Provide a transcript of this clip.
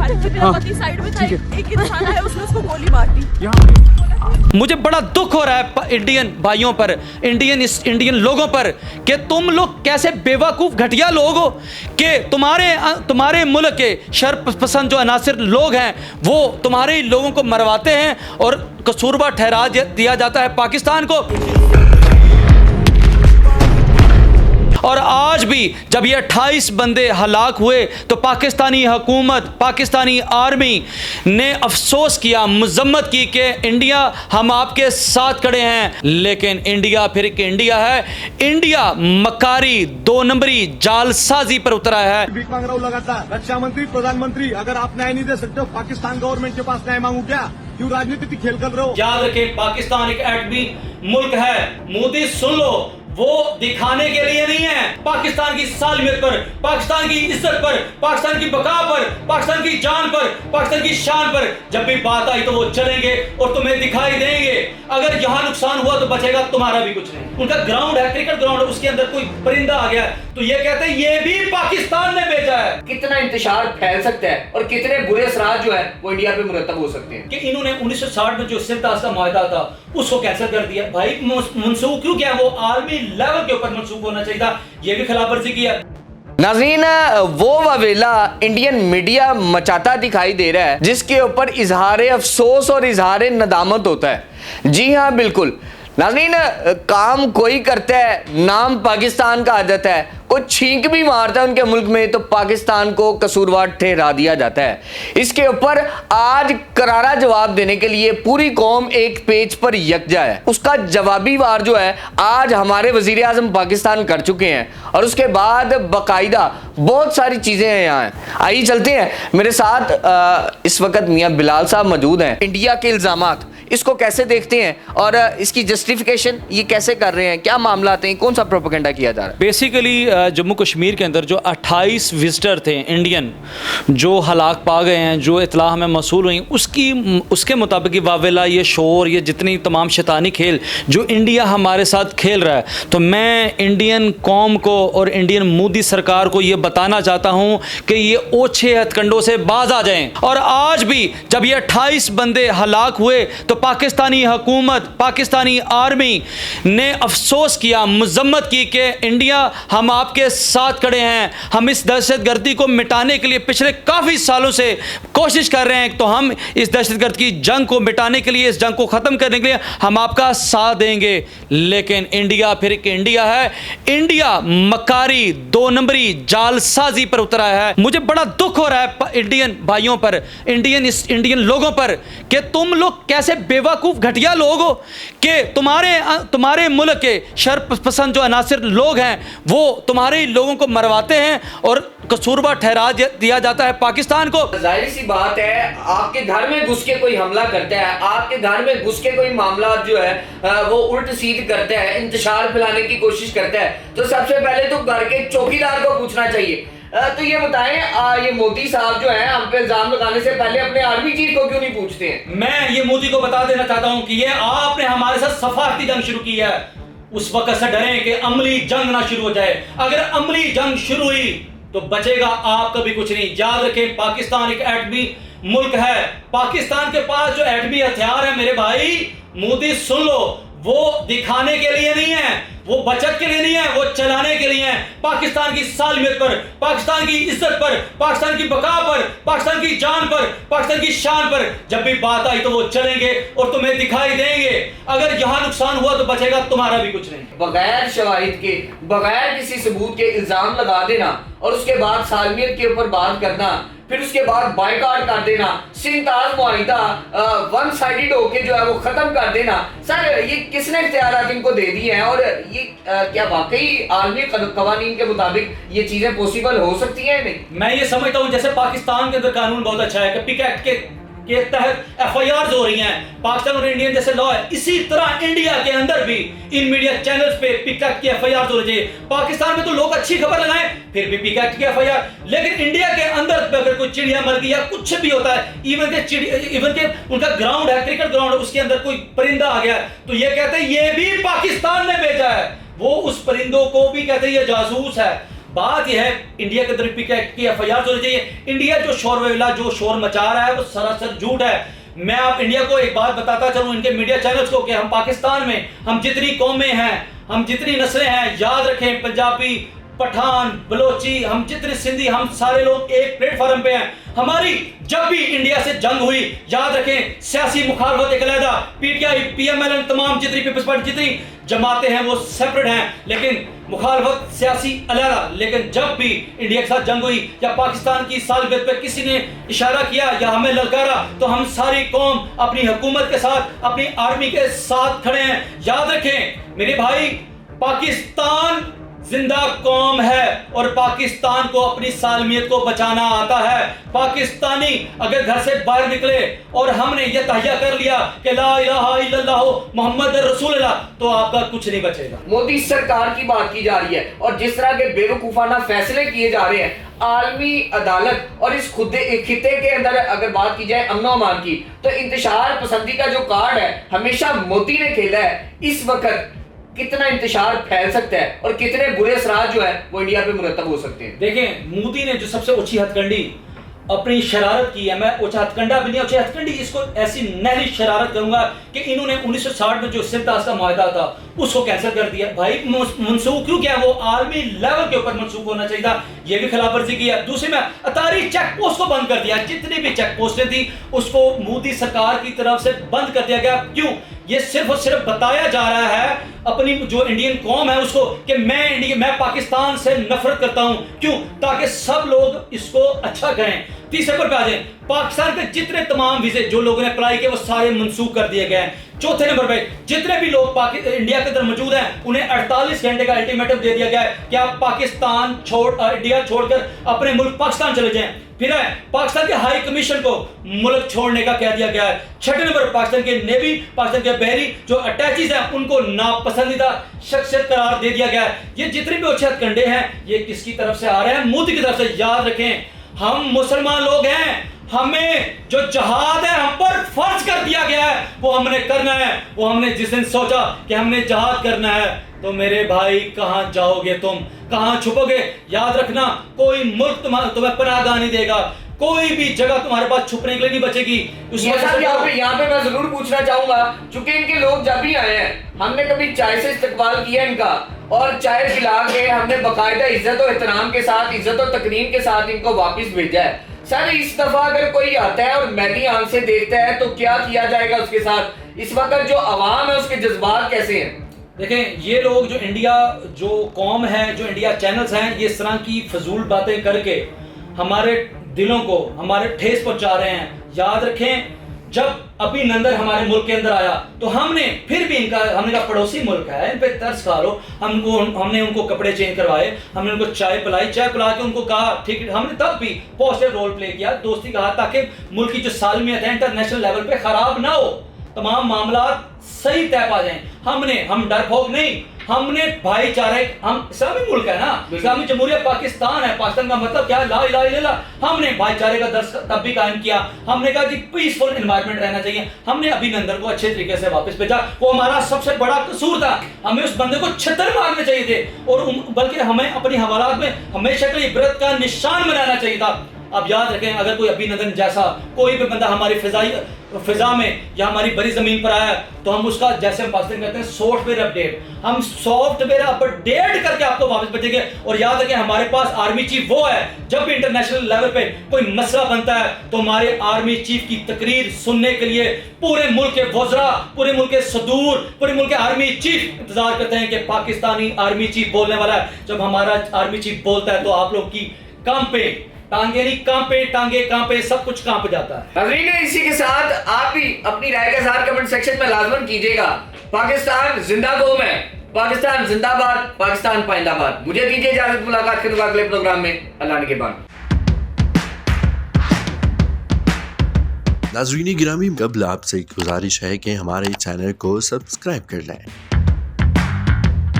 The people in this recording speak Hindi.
साइड में था, एक इंसान आया, उसने उसको गोली मार दी। मुझे बड़ा दुख हो रहा है इंडियन भाइयों पर, इंडियन लोगों पर, कि तुम लोग कैसे बेवकूफ़ घटिया लोग हो कि तुम्हारे मुल्क के शरपसंद जो अनासिर लोग हैं वो तुम्हारे ही लोगों को मरवाते हैं और कसूरवार ठहरा दिया जाता है पाकिस्तान को। और आज भी जब ये 28 बंदे हलाक हुए तो पाकिस्तानी हुकूमत, पाकिस्तानी आर्मी ने अफसोस किया, मजम्मत की कि इंडिया हम आपके साथ खड़े हैं। लेकिन इंडिया फिर एक इंडिया है, इंडिया मकारी 2 नंबरी जालसाजी पर उतरा है। भीख मांग रहा हूँ लगातार, रक्षा मंत्री, प्रधानमंत्री, अगर आप न्याय नहीं दे सकते हो पाकिस्तान गवर्नमेंट के पास न्याय मांगू क्या? क्यों राजनीति खेल कर रहे हो? याद रखें, पाकिस्तान एक एटमी मुल्क है। मोदी सुन लो, वो दिखाने के लिए नहीं है, पाकिस्तान की सालमियत पर, पाकिस्तान की इज्जत पर, पाकिस्तान की बका पर, पाकिस्तान की जान पर, पाकिस्तान की शान पर जब भी बात आई तो वो चलेंगे और तुम्हें दिखाई देंगे। अगर यहाँ नुकसान हुआ तो बचेगा तुम्हारा भी कुछ नहीं। उनका ग्राउंड है, क्रिकेट ग्राउंड, उसके अंदर कोई परिंदा आ गया तो ये कहते हैं ये भी पाकिस्तान ने भेजा है। कितना इंतशार फैल सकता है और कितने बुरे असरात जो है वो इंडिया पे मुरतब हो सकते हैं। कि इन्होंने 1960 में जो सिंतास का माहिदा था उसको कैंसिल कर दिया। भाई मनसूख क्यों किया? वो आर्मी लेवल के ऊपर मनसूख होना चाहिए था, ये भी खिलाफवर्जी किया। नाज़रीन, वो ववेला इंडियन मीडिया मचाता दिखाई दे रहा है जिसके ऊपर इजहार अफसोस और इजहार नदामत होता है। जी हाँ, बिल्कुल नाज़रीन, काम कोई करता है, नाम पाकिस्तान का आ जाता है, कोई छींक भी मारता है उनके मुल्क में तो पाकिस्तान को कसूरवार ठहरा दिया जाता है। इसके ऊपर आज करारा जवाब देने के लिए पूरी कौम एक पेज पर यकजा है। उसका जवाबी वार जो है आज हमारे वजीर आज़म पाकिस्तान कर चुके हैं और उसके बाद बाकायदा बहुत सारी चीज़ें हैं यहाँ। आइए चलते हैं, मेरे साथ इस वक्त मियाँ बिलाल साहब मौजूद हैं। इंडिया के इल्ज़ामात इसको कैसे देखते हैं और इसकी जस्टिफिकेशन ये कैसे कर रहे हैं, क्या मामला हैं, कौन सा प्रोपेगेंडा किया जा रहा है? बेसिकली जम्मू कश्मीर के अंदर जो 28 विजिटर थे इंडियन जो हलाक पा गए हैं, जो इतला हमें मौसूल हुई, उसके मुताबिक वावेला, ये शोर, ये जितनी तमाम शैतानी खेल जो इंडिया हमारे साथ खेल रहा है, तो मैं इंडियन कौम को और इंडियन मोदी सरकार को ये बताना चाहता हूँ कि ये ओछे हथकंडों से बाज आ जाएं। और आज भी जब ये 28 बंदे हलाक हुए तो पाकिस्तानी हुकूमत, पाकिस्तानी आर्मी ने अफसोस किया, मजम्मत की कि इंडिया हम आपके साथ खड़े हैं, हम इस दहशतगर्दी को मिटाने के लिए पिछले काफ़ी सालों से कोशिश कर रहे हैं, तो हम इस दहशतगर्द की जंग को मिटाने के लिए, इस जंग को ख़त्म करने के लिए हम आपका साथ देंगे। लेकिन इंडिया फिर एक इंडिया है, इंडिया मकारी 2 नंबरी जालसाजी पर उतरा है। मुझे बड़ा दुख हो रहा है इंडियन भाइयों पर, इंडियन लोगों पर, कि तुम लोग कैसे बेवकूफ़ घटिया लोग हो कि तुम्हारे मुल्क के शरपसंद जो अनासिर लोग हैं वो तुम्हारे ही लोगों को मरवाते हैं और कसूरवार ठहरा दिया जाता है पाकिस्तान को। जाहिर सी बात है, आपके घर में घुस के कोई हमला करता है, आपके घर में घुस के कोई मामला जो है वो उल्ट सीध करता है, इंतशार फैलाने की कोशिश करता है, तो सबसे पहले तो घर के चौकीदार को पूछना चाहिए। तो ये बताएं, ये मोदी साहब जो है हम पे इल्जाम लगाने से पहले अपने आर्मी चीफ को क्यों नहीं पूछते हैं? मैं ये मोदी को बता देना चाहता हूं कि ये आपने हमारे साथ सफारती जंग शुरू की है, उस वक्त से डरें कि अमली जंग ना शुरू हो जाए। अगर अमली जंग शुरू हुई तो बचेगा आपका भी कुछ नहीं। याद रखें, पाकिस्तान एक एटमी मुल्क है, पाकिस्तान के पास जो एटमी हथियार है मेरे भाई, मोदी सुन लो, वो दिखाने के लिए नहीं है, वो बचत के लिए नहीं है, वो चलाने के लिए है। पाकिस्तान की सालमियत पर, पाकिस्तान की इज्जत पर, पाकिस्तान की बका पर, पाकिस्तान की जान पर, पाकिस्तान की शान पर जब भी बात आई तो वो चलेंगे और तुम्हें दिखाई देंगे। अगर यहाँ नुकसान हुआ तो बचेगा तुम्हारा भी कुछ नहीं। बगैर शवाहिद के, बगैर किसी सबूत के इल्जाम लगा देना और उसके बाद सालमियत के ऊपर बात करना, फिर उसके बाद बायकॉट कर देना, सिंताज मुआहिदा वन साइडेड होके जो है वो खत्म कर देना। सर, ये किसने इख्तियारात इनको दे दिए हैं और ये क्या वाकई आलमी कवानीन के मुताबिक ये चीजें पॉसिबल हो सकती हैं? नहीं, मैं ये समझता हूँ जैसे पाकिस्तान के अंदर कानून बहुत अच्छा है कि पिक एक्ट के तहत FIR हो रही हैं, पाकिस्तान और इंडियन जैसे लॉ है, इसी तरह इंडिया के अंदर भी इन मीडिया चैनल्स पे पिक एक्ट की FIR हो रही है। पाकिस्तान में तो लोग अच्छी खबर लगाएं फिर भी पिक एक्ट की FIR, लेकिन इंडिया के अंदर अगर कोई चिड़िया मर गई या कुछ भी होता है, इवन के उनका ग्राउंड है, क्रिकेट ग्राउंड है, उसके अंदर कोई परिंदा आ गया तो ये कहते हैं ये भी पाकिस्तान ने भेजा है। वो उस परिंदों को भी कहते हैं ये जासूस है। बात यह है इंडिया के अंदर PK की FIR होनी चाहिए। इंडिया जो शोरवेला जो शोर मचा रहा है वो सरासर झूठ है। मैं आप इंडिया को एक बात बताता चलूं, इनके मीडिया चैनल्स को, कि हम पाकिस्तान में हम जितनी कौमें हैं, हम जितनी नस्लें हैं, याद रखें, पंजाबी, पठान, बलोची, हम जितने सिंधी, हम सारे लोग एक प्लेटफॉर्म पे हैं। हमारी जब भी इंडिया से जंग हुई, याद रखें, सियासी मुखालफत एक अलग, PTI, PMLN, तमाम जितनी पीपल्स पार्टी जितनी जमातें हैं वो सेपरेट हैं, लेकिन मुखालफत सियासी अलग। लेकिन जब भी इंडिया के साथ जंग हुई या पाकिस्तान की सालगिरह पे किसी ने इशारा किया या हमें ललकारा, तो हम सारी कौम अपनी हुकूमत के साथ, अपनी आर्मी के साथ खड़े हैं। याद रखें मेरे भाई, पाकिस्तान जिंदा कौम है और पाकिस्तान को अपनी सालमियत को बचाना आता है। पाकिस्तानी अगर घर से बाहर निकले और हमने ये तहैया कर लिया कि ला इलाहा इल्लल्लाह मोहम्मद रसूलुल्लाह, तो आपका कुछ नहीं बचेगा। मोदी सरकार की बात की जा रही है और जिस तरह के बेवकूफाना फैसले किए जा रहे हैं, आलमी अदालत और इस खिते के अंदर अगर बात की जाए अमन अमान की, तो इंतशार पसंदी का जो कार्ड है हमेशा मोदी ने खेला है। इस वक्त कितना इंतशार फैल सकता है और कितने बुरे असरात जो है वो इंडिया पे मुरतब हो सकते हैं। देखें, मोदी ने जो सबसे ऊंची हथकंडी अपनी शरारत की है, मैं ऊंचा हथकंडा भी नहीं, ऊंची हथकंडी, इसको ऐसी नहली शरारत करूंगा कि इन्होंने 1960 में जो सिंतास का माहदा था उसको कैंसिल कर दिया। भाई मनसूख क्यों किया? वो आलमी लेवल के ऊपर मनसूख होना चाहिए था, ये भी खिलाफवर्जी की है। दूसरे में अतारी चेक पोस्ट को बंद कर दिया, जितनी भी चेक पोस्टें थी उसको मोदी सरकार की तरफ से बंद कर दिया गया। क्यों? ये सिर्फ और सिर्फ बताया जा रहा है अपनी जो इंडियन कौम है उसको कि मैं पाकिस्तान से नफरत करता हूं। क्यों? ताकि सब लोग इसको अच्छा कहें। तीसरे पर आ जाए, पाकिस्तान के जितने तमाम वीजे जो लोगों ने अप्लाई किए वो सारे मनसूख कर दिए गए हैं। चौथे नंबर पे जितने भी लोग इंडिया के अंदर मौजूद हैं उन्हें 48 घंटे का अल्टीमेटम दे दिया गया है कि आप पाकिस्तान इंडिया छोड़कर अपने मुल्क पाकिस्तान चले जाएं। फिर है पाकिस्तान के हाई कमीशन को मुल्क छोड़ने का कह दिया गया है। छठे नंबर पर पाकिस्तान के नेवी, पाकिस्तान के बहरी जो अटैचीज हैं उनको नापसंदीदा शख्सियत करार दे दिया गया है। ये जितने भी अच्छे हथकंडे हैं ये किसकी तरफ से आ रहे हैं? मोदी की तरफ से। याद रखें, हम मुसलमान लोग हैं, हमें जो जहाद है हम पर फर्ज कर दिया गया है वो हमने करना है। वो हमने जिस दिन सोचा कि हमने जहाद करना है, तो मेरे भाई कहां जाओगे तुम, कहां छुपोगे? याद रखना, कोई मुल्क तुम्हें पनाहगाह नहीं देगा, कोई भी जगह तुम्हारे पास छुपने के लिए नहीं बचेगी। यहाँ पे मैं जरूर पूछना चाहूंगा, चूंकि इनके लोग जब भी आए हैं हमने कभी चाय से इस्तकबाल किया इनका और चाय पिला के हमने बाकायदा इज्जत और एहतराम के साथ, इज्जत और तकरीम के साथ इनको वापस भेजा है। सर, इस दफा अगर कोई आता है और मैदी आंख से देखता है तो क्या किया जाएगा उसके साथ? इस वक्त जो अवाम है उसके जज्बात कैसे हैं? देखें, ये लोग जो इंडिया जो कौम है, जो इंडिया चैनल्स हैं, ये इस तरह की फजूल बातें करके हमारे दिलों को हमारे ठेस पहुंचा रहे हैं। याद रखें, जब अभिनंदन हमारे मुल्क के अंदर आया तो हमने फिर भी हमने कहा पड़ोसी मुल्क है, इन पे तरस खा लो। हमने उनको कपड़े चेंज करवाए, हमने उनको चाय पिलाई, चाय पिला के उनको कहा ठीक है। हमने तब भी पॉजिटिव रोल प्ले किया, दोस्ती कहा, ताकि मुल्क की जो सालमियत है इंटरनेशनल लेवल पे खराब ना हो, तमाम मामला सही तय पा जाएं। हम डरपोक नहीं, हमने भाईचारे, हम इस्लामी मुल्क है ना, इस्लामी जमहूरियत पाकिस्तान है। पाकिस्तान का मतलब क्या है? ला इलाहा इल्लल्लाह। हमने भाईचारे का दर्स तब भी कायम किया। हमने कहा कि पीसफुल एनवायरनमेंट रहना चाहिए। हमने अभिनंदन को अच्छे तरीके से वापस भेजा, वो हमारा सबसे बड़ा कसूर था। हमें उस बंदे को छत्तर मारने चाहिए थे और बल्कि हमें अपनी हवालात में हमेशा के लिए इबरत का निशान बनाना चाहिए था। अब याद रखें, अगर कोई अभिनंदन जैसा कोई भी बंदा हमारी फिजा में या हमारी बड़ी जमीन पर आया तो हम उसका, जैसे हम पाकिस्तान कहते हैं, सॉफ्टवेयर अपडेट, हम सॉफ्टवेयर अपडेट करके आपको वापस भेजेंगे। और याद रखें, हमारे पास आर्मी चीफ वो है, जब भी इंटरनेशनल लेवल पे कोई मसला बनता है तो हमारे आर्मी चीफ की तकरीर सुनने के लिए पूरे मुल्क के वज़रा, पूरे मुल्क के सदूर, पूरे मुल्क के आर्मी चीफ इंतजार करते हैं कि पाकिस्तानी आर्मी चीफ बोलने वाला है। जब हमारा आर्मी चीफ बोलता है तो आप लोग की कांपे टांगे नहीं कांपे, टांगे कांपे, सब कुछ कांप जाता है। नाज़रीन, इसी के साथ आप भी अपनी राय का इज़हार कमेंट सेक्शन में लाजमन कीजिएगा। पाकिस्तान जिंदा कौम है, पाकिस्तान जिंदाबाद, पाकिस्तान पाइंदाबाद। मुझे दीजिए इजाजत, मुलाकात करूंगा अगले प्रोग्राम में। अल्लाह के बाद। नाज़रीन गिरामी, कबल आपसे एक गुजारिश है कि हमारे चैनल को सब्सक्राइब कर लें।